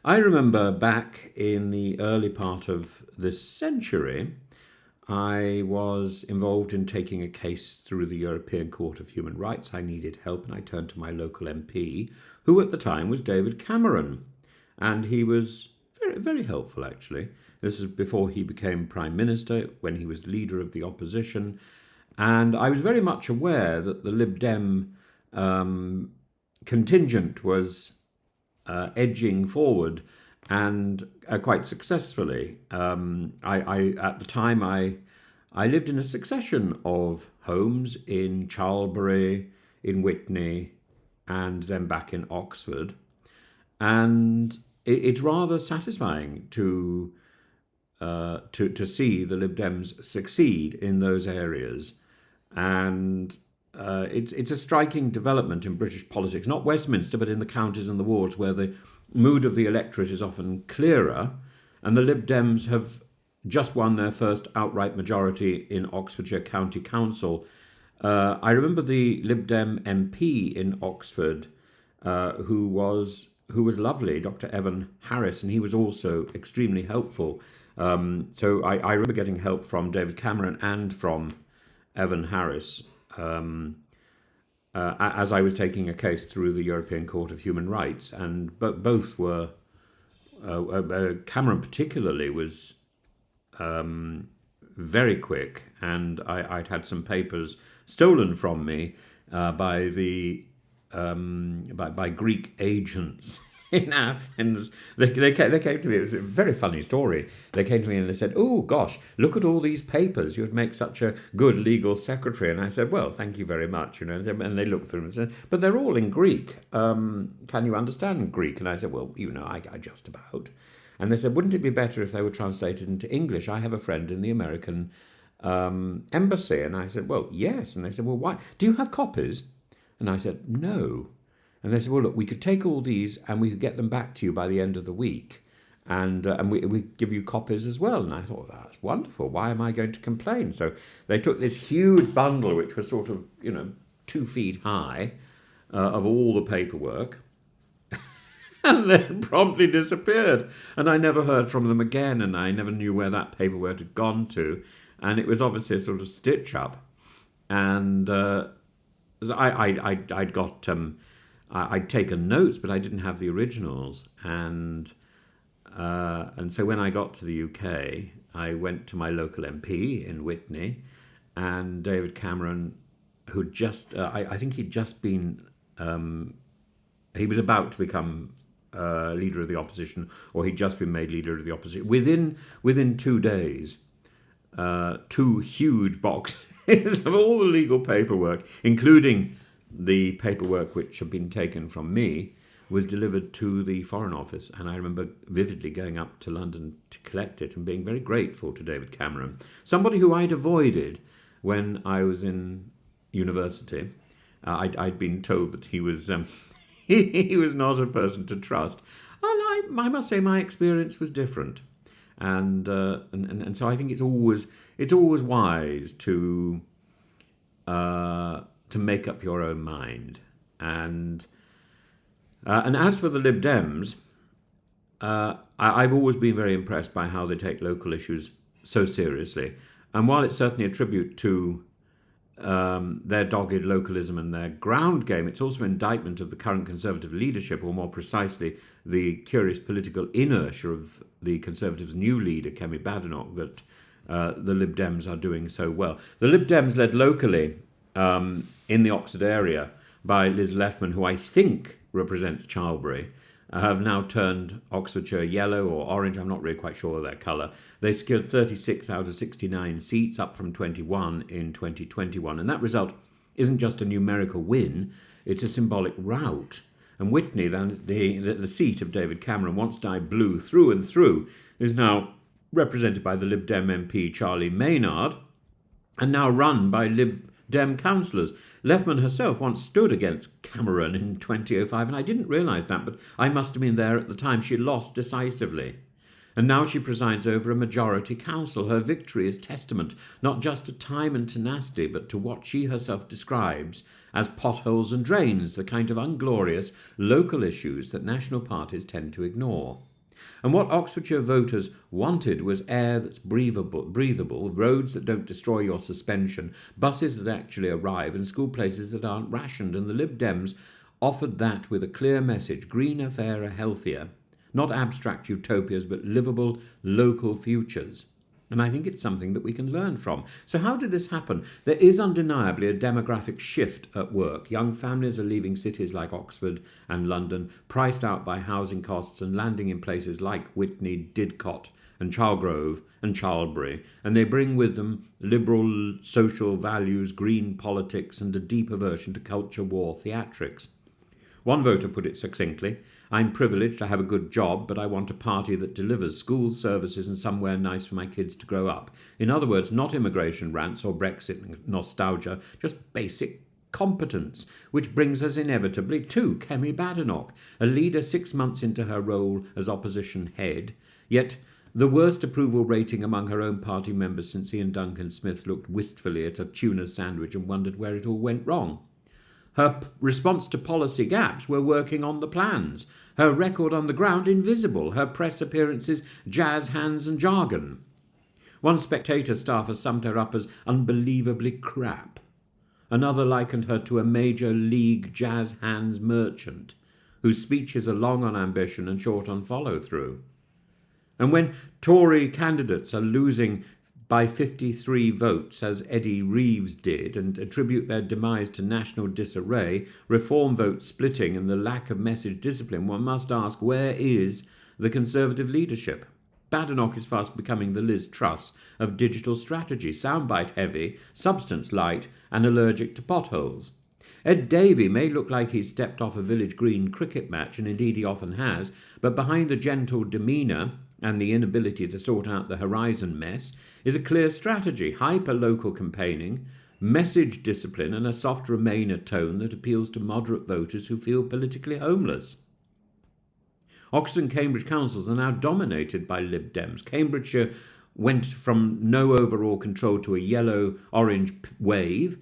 I remember back in the early part of this century, I was involved in taking a case through the European Court of Human Rights. I needed help and I turned to my local MP, who at the time was David Cameron. And he was very, very helpful, actually. This is before he became Prime Minister, when he was leader of the opposition. And I was very much aware that the Lib Dem contingent was edging forward and quite successfully. At the time, I lived in a succession of homes in Charlbury, in Witney, and then back in Oxford. And it's rather satisfying to see the Lib Dems succeed in those areas. And it's a striking development in British politics, not Westminster, but in the counties and the wards, where the mood of the electorate is often clearer. And the Lib Dems have just won their first outright majority in Oxfordshire County Council. I remember the Lib Dem MP in Oxford, who was lovely, Dr. Evan Harris, and he was also extremely helpful. So I remember getting help from David Cameron and from Evan Harris as I was taking a case through the European Court of Human Rights, and both were Cameron particularly was very quick, and I'd had some papers stolen from me by the by Greek agents in Athens. They came to me. It was a very funny story. They came to me and they said, "Oh gosh, look at all these papers. You'd make such a good legal secretary." And I said, "Well, thank you very much." And they looked through them and said, "But they're all in Greek. Can you understand Greek?" And I said, "Well, I just about." And they said, "Wouldn't it be better if they were translated into English? I have a friend in the American embassy." And I said, "Well, yes." And they said, "Well, why? Do you have copies?" And I said, "No." And they said, "Well, look, we could take all these and we could get them back to you by the end of the week. And we give you copies as well." And I thought, that's wonderful. Why am I going to complain? So they took this huge bundle, which was sort of, 2 feet high, of all the paperwork, and then promptly disappeared. And I never heard from them again, and I never knew where that paperwork had gone to. And it was obviously a sort of stitch up. And I'd got... I'd taken notes, but I didn't have the originals, and so when I got to the UK, I went to my local MP in Witney, and David Cameron, who just I think he'd just been he was about to become leader of the opposition, or he'd just been made leader of the opposition. Within 2 days, 2 huge boxes of all the legal paperwork, including the paperwork which had been taken from me, was delivered to the Foreign Office. And I remember vividly going up to London to collect it and being very grateful to David Cameron, somebody who I'd avoided when I was in university. I'd been told that he was he was not a person to trust. And I must say my experience was different. And so I think it's always wise to make up your own mind. And as for the Lib Dems, I've always been very impressed by how they take local issues so seriously. And while it's certainly a tribute to their dogged localism and their ground game, it's also an indictment of the current Conservative leadership, or more precisely, the curious political inertia of the Conservatives' new leader, Kemi Badenoch, that the Lib Dems are doing so well. The Lib Dems led locally in the Oxford area by Liz Leffman, who I think represents Charlbury, have now turned Oxfordshire yellow or orange. I'm not really quite sure of their colour. They secured 36 out of 69 seats, up from 21 in 2021. And that result isn't just a numerical win, it's a symbolic rout. And Witney, the seat of David Cameron, once dyed blue through and through, is now represented by the Lib Dem MP Charlie Maynard, and now run by Lib Dem councillors. Leffman herself once stood against Cameron in 2005, and I didn't realise that, but I must have been there at the time. She lost decisively. And now she presides over a majority council. Her victory is testament not just to time and tenacity, but to what she herself describes as potholes and drains, the kind of unglorious local issues that national parties tend to ignore. And what Oxfordshire voters wanted was air that's breathable, roads that don't destroy your suspension, buses that actually arrive, and school places that aren't rationed. And the Lib Dems offered that with a clear message: greener, fairer, healthier. Not abstract utopias, but livable local futures. And I think it's something that we can learn from. So how did this happen? There is undeniably a demographic shift at work. Young families are leaving cities like Oxford and London, priced out by housing costs, and landing in places like Witney, Didcot and Chargrove and Charlbury. And they bring with them liberal social values, green politics, and a deep aversion to culture war theatrics. One voter put it succinctly: I'm privileged, I have a good job, but I want a party that delivers schools, services, and somewhere nice for my kids to grow up. In other words, not immigration rants or Brexit nostalgia, just basic competence, which brings us inevitably to Kemi Badenoch, a leader 6 months into her role as opposition head, yet the worst approval rating among her own party members since Ian Duncan Smith looked wistfully at a tuna sandwich and wondered where it all went wrong. Her response to policy gaps were working on the plans. Her record on the ground invisible. Her press appearances jazz hands and jargon. One Spectator staffer summed her up as unbelievably crap. Another likened her to a major league jazz hands merchant whose speeches are long on ambition and short on follow-through. And when Tory candidates are losing by 53 votes, as Eddie Reeves did, and attribute their demise to national disarray, reform votes splitting, and the lack of message discipline, one must ask, where is the Conservative leadership? Badenoch is fast becoming the Liz Truss of digital strategy, soundbite heavy, substance light, and allergic to potholes. Ed Davey may look like he's stepped off a village green cricket match, and indeed he often has, but behind the gentle demeanour and the inability to sort out the horizon mess is a clear strategy: hyper-local campaigning, message discipline, and a soft Remainer tone that appeals to moderate voters who feel politically homeless. Oxford and Cambridge councils are now dominated by Lib Dems. Cambridgeshire went from no overall control to a yellow-orange wave.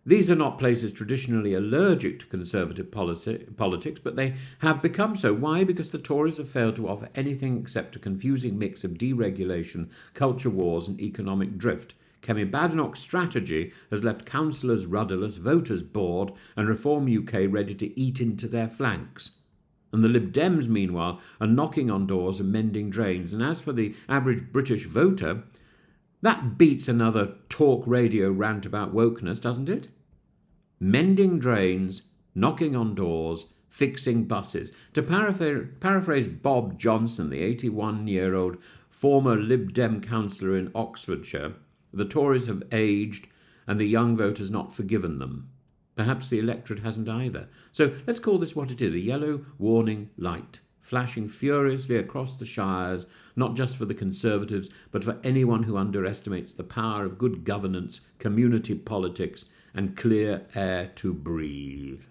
These are not places traditionally allergic to Conservative politics, but they have become so. Why? Because the Tories have failed to offer anything except a confusing mix of deregulation, culture wars, and economic drift. Kemi Badenoch's strategy has left councillors rudderless, voters bored, and Reform UK ready to eat into their flanks. And the Lib Dems, meanwhile, are knocking on doors and mending drains. And as for the average British voter, that beats another talk radio rant about wokeness, doesn't it? Mending drains, knocking on doors, fixing buses. To paraphrase Bob Johnson, the 81-year-old former Lib Dem councillor in Oxfordshire, the Tories have aged and the young voters not forgiven them. Perhaps the electorate hasn't either. So let's call this what it is: a yellow warning light, flashing furiously across the shires, not just for the Conservatives, but for anyone who underestimates the power of good governance, community politics, and clear air to breathe.